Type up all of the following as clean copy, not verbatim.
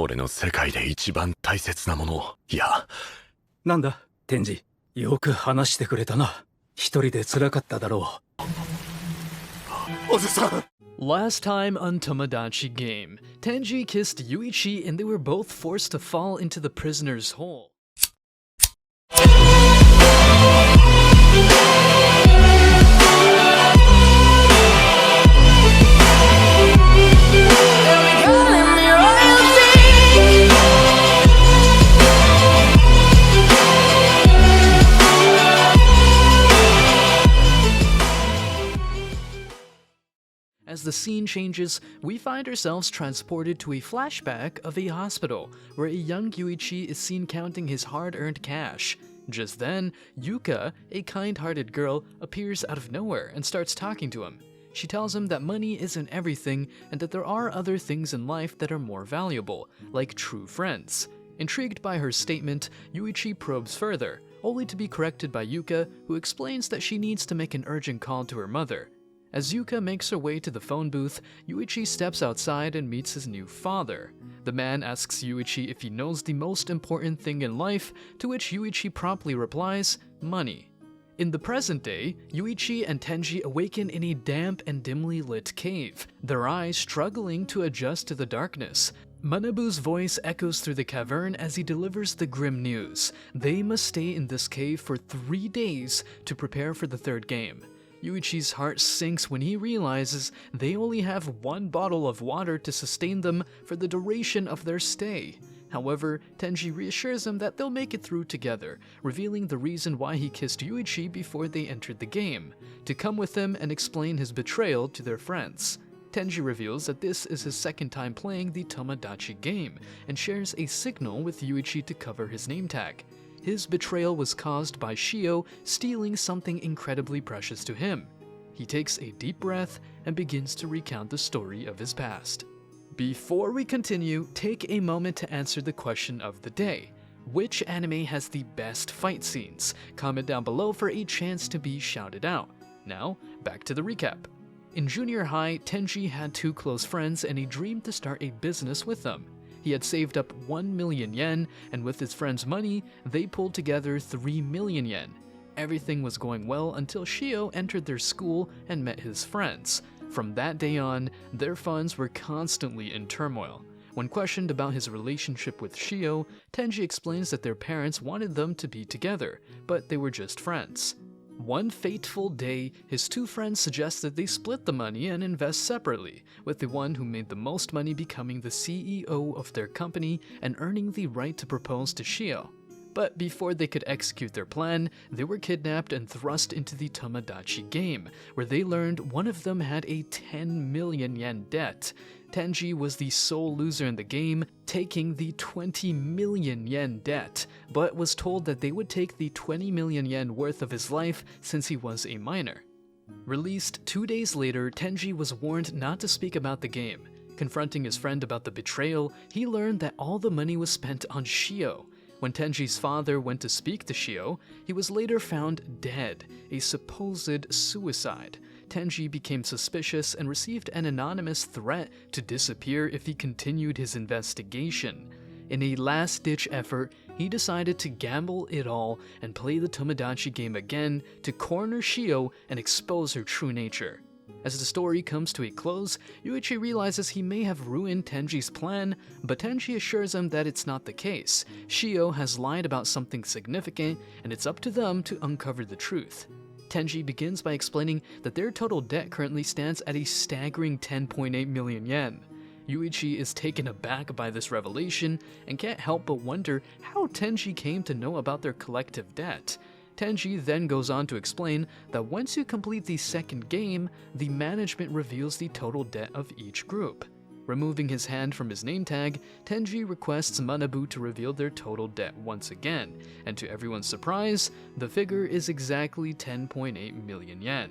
俺の世界で一番大切なものを。いや、なんだ、天智。よく話してくれたな。一人で辛かっただろう。おじさん。Last time on Tomodachi game, Tenji kissed Yuichi and they were both forced to fall into the prisoner's hole. As the scene changes, we find ourselves transported to a flashback of a hospital, where a young Yuichi is seen counting his hard-earned cash. Just then, Yuka, a kind-hearted girl, appears out of nowhere and starts talking to him. She tells him that money isn't everything and that there are other things in life that are more valuable, like true friends. Intrigued by her statement, Yuichi probes further, only to be corrected by Yuka, who explains that she needs to make an urgent call to her mother. As Yuka makes her way to the phone booth, Yuichi steps outside and meets his new father. The man asks Yuichi if he knows the most important thing in life, to which Yuichi promptly replies, money. In the present day, Yuichi and Tenji awaken in a damp and dimly lit cave, their eyes struggling to adjust to the darkness. Manabu's voice echoes through the cavern as he delivers the grim news. They must stay in this cave for 3 days to prepare for the third game. Yuichi's heart sinks when he realizes they only have 1 bottle of water to sustain them for the duration of their stay. However, Tenji reassures him that they'll make it through together, revealing the reason why he kissed Yuichi before they entered the game, to come with him and explain his betrayal to their friends. Tenji reveals that this is his second time playing the Tomodachi game, and shares a signal with Yuichi to cover his name tag. His betrayal was caused by Shio stealing something incredibly precious to him. He takes a deep breath and begins to recount the story of his past. Before we continue, take a moment to answer the question of the day. Which anime has the best fight scenes? Comment down below for a chance to be shouted out. Now, back to the recap. In junior high, Tenji had 2 close friends and he dreamed to start a business with them. He had saved up 1 million yen, and with his friend's money, they pulled together 3 million yen. Everything was going well until Shio entered their school and met his friends. From that day on, their funds were constantly in turmoil. When questioned about his relationship with Shio, Tenji explains that their parents wanted them to be together, but they were just friends. One fateful day, his 2 friends suggested they split the money and invest separately, with the one who made the most money becoming the CEO of their company and earning the right to propose to Shio. But before they could execute their plan, they were kidnapped and thrust into the Tomodachi game, where they learned one of them had a 10 million yen debt. Tenji was the sole loser in the game, taking the 20 million yen debt, but was told that they would take the 20 million yen worth of his life since he was a minor. Released 2 days later, Tenji was warned not to speak about the game. Confronting his friend about the betrayal, he learned that all the money was spent on Shio. When Tenji's father went to speak to Shio, he was later found dead, a supposed suicide. Tenji became suspicious and received an anonymous threat to disappear if he continued his investigation. In a last-ditch effort, he decided to gamble it all and play the Tomodachi game again to corner Shio and expose her true nature. As the story comes to a close, Yuichi realizes he may have ruined Tenji's plan, but Tenji assures him that it's not the case. Shio has lied about something significant, and it's up to them to uncover the truth. Tenji begins by explaining that their total debt currently stands at a staggering 10.8 million yen. Yuichi is taken aback by this revelation and can't help but wonder how Tenji came to know about their collective debt. Tenji then goes on to explain that once you complete the second game, the management reveals the total debt of each group. Removing his hand from his name tag, Tenji requests Manabu to reveal their total debt once again, and to everyone's surprise, the figure is exactly 10.8 million yen.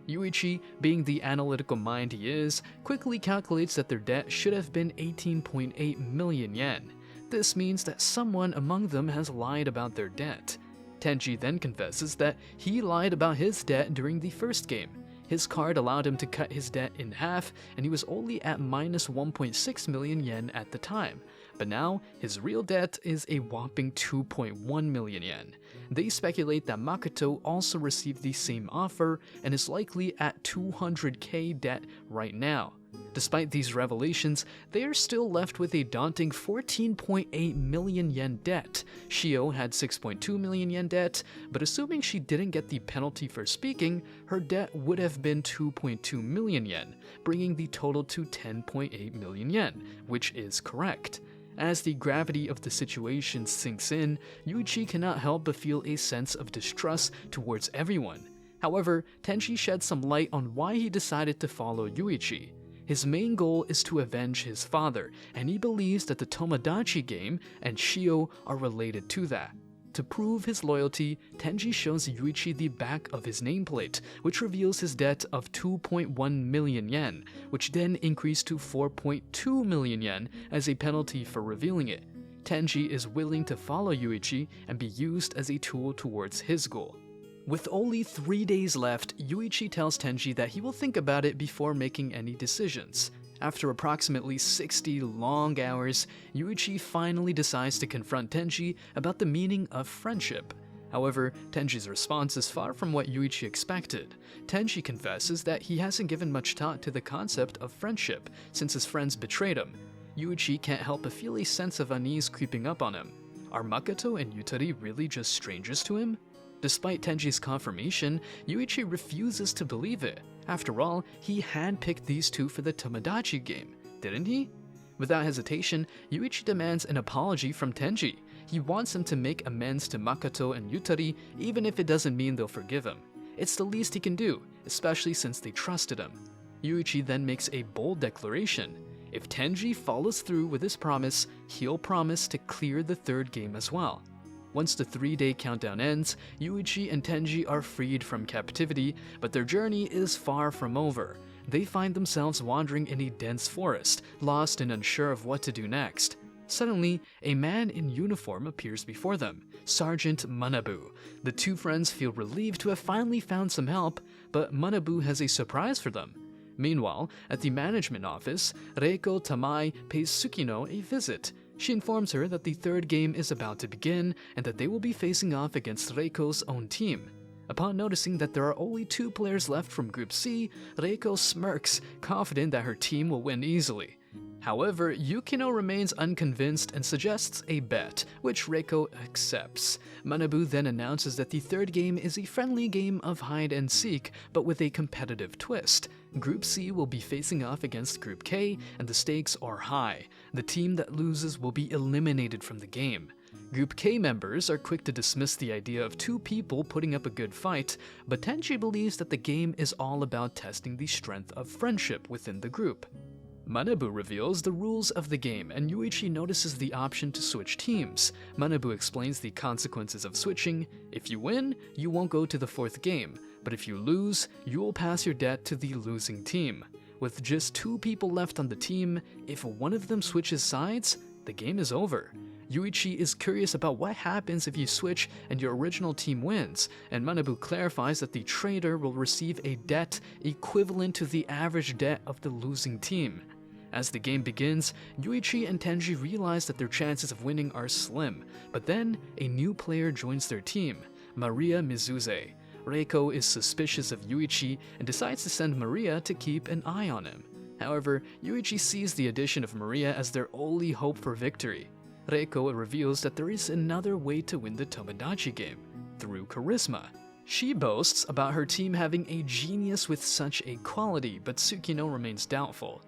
Yuichi, being the analytical mind he is, quickly calculates that their debt should have been 18.8 million yen. This means that someone among them has lied about their debt. Tenji then confesses that he lied about his debt during the first game. His card allowed him to cut his debt in half, and he was only at minus 1.6 million yen at the time. but now his real debt is a whopping 2.1 million yen. They speculate that Makoto also received the same offer and is likely at 200k debt right now. Despite these revelations, they are still left with a daunting 14.8 million yen debt. Shio had 6.2 million yen debt, but assuming she didn't get the penalty for speaking, her debt would have been 2.2 million yen, bringing the total to 10.8 million yen, which is correct. As the gravity of the situation sinks in, Yuichi cannot help but feel a sense of distrust towards everyone. However, Tenji sheds some light on why he decided to follow Yuichi. His main goal is to avenge his father, and he believes that the Tomodachi game and Shio are related to that. To prove his loyalty, Tenji shows Yuichi the back of his nameplate, which reveals his debt of 2.1 million yen, which then increased to 4.2 million yen as a penalty for revealing it. Tenji is willing to follow Yuichi and be used as a tool towards his goal. With only 3 days left, Yuichi tells Tenji that he will think about it before making any decisions. After approximately 60 long hours, Yuichi finally decides to confront Tenji about the meaning of friendship. However, Tenji's response is far from what Yuichi expected. Tenji confesses that he hasn't given much thought to the concept of friendship since his friends betrayed him. Yuichi can't help but feel a sense of unease creeping up on him. Are Makoto and Yutari really just strangers to him? Despite Tenji's confirmation, Yuichi refuses to believe it. After all, he handpicked these two for the Tomodachi game, didn't he? Without hesitation, Yuichi demands an apology from Tenji. He wants him to make amends to Makoto and Yutari, even if it doesn't mean they'll forgive him. It's the least he can do, especially since they trusted him. Yuichi then makes a bold declaration. If Tenji follows through with his promise, he'll promise to clear the third game as well. Once the 3-day countdown ends, Yuichi and Tenji are freed from captivity, but their journey is far from over. They find themselves wandering in a dense forest, lost and unsure of what to do next. Suddenly, a man in uniform appears before them, Sergeant Manabu. The two friends feel relieved to have finally found some help, but Manabu has a surprise for them. Meanwhile, at the management office, Reiko Tamai pays Tsukino a visit. She informs her that the third game is about to begin and that they will be facing off against Reiko's own team. Upon noticing that there are only 2 players left from Group C, Reiko smirks, confident that her team will win easily. However, Yukino remains unconvinced and suggests a bet, which Reiko accepts. Manabu then announces that the third game is a friendly game of hide and seek, but with a competitive twist. Group C will be facing off against Group K, and the stakes are high. The team that loses will be eliminated from the game. Group K members are quick to dismiss the idea of 2 people putting up a good fight, but Tenji believes that the game is all about testing the strength of friendship within the group. Manabu reveals the rules of the game, and Yuichi notices the option to switch teams. Manabu explains the consequences of switching. If you win, you won't go to the 4th game, but if you lose, you will pass your debt to the losing team. With just 2 people left on the team, if one of them switches sides, the game is over. Yuichi is curious about what happens if you switch and your original team wins, and Manabu clarifies that the traitor will receive a debt equivalent to the average debt of the losing team. As the game begins, Yuichi and Tenji realize that their chances of winning are slim, but then a new player joins their team, Maria Mizuze. Reiko is suspicious of Yuichi and decides to send Maria to keep an eye on him. However, Yuichi sees the addition of Maria as their only hope for victory. Reiko reveals that there is another way to win the Tomodachi game, through charisma. She boasts about her team having a genius with such a quality, but Tsukino remains doubtful.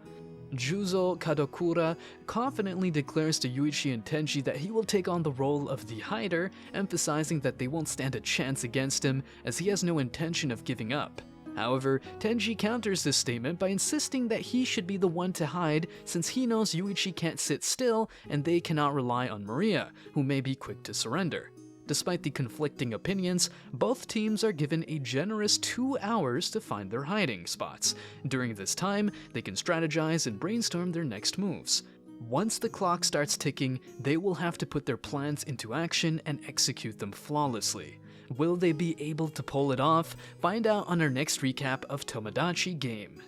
Juzo Kadokura confidently declares to Yuichi and Tenji that he will take on the role of the hider, emphasizing that they won't stand a chance against him as he has no intention of giving up. However, Tenji counters this statement by insisting that he should be the one to hide since he knows Yuichi can't sit still and they cannot rely on Maria, who may be quick to surrender. Despite the conflicting opinions, both teams are given a generous 2 hours to find their hiding spots. During this time, they can strategize and brainstorm their next moves. Once the clock starts ticking, they will have to put their plans into action and execute them flawlessly. Will they be able to pull it off? Find out on our next recap of Tomodachi Game.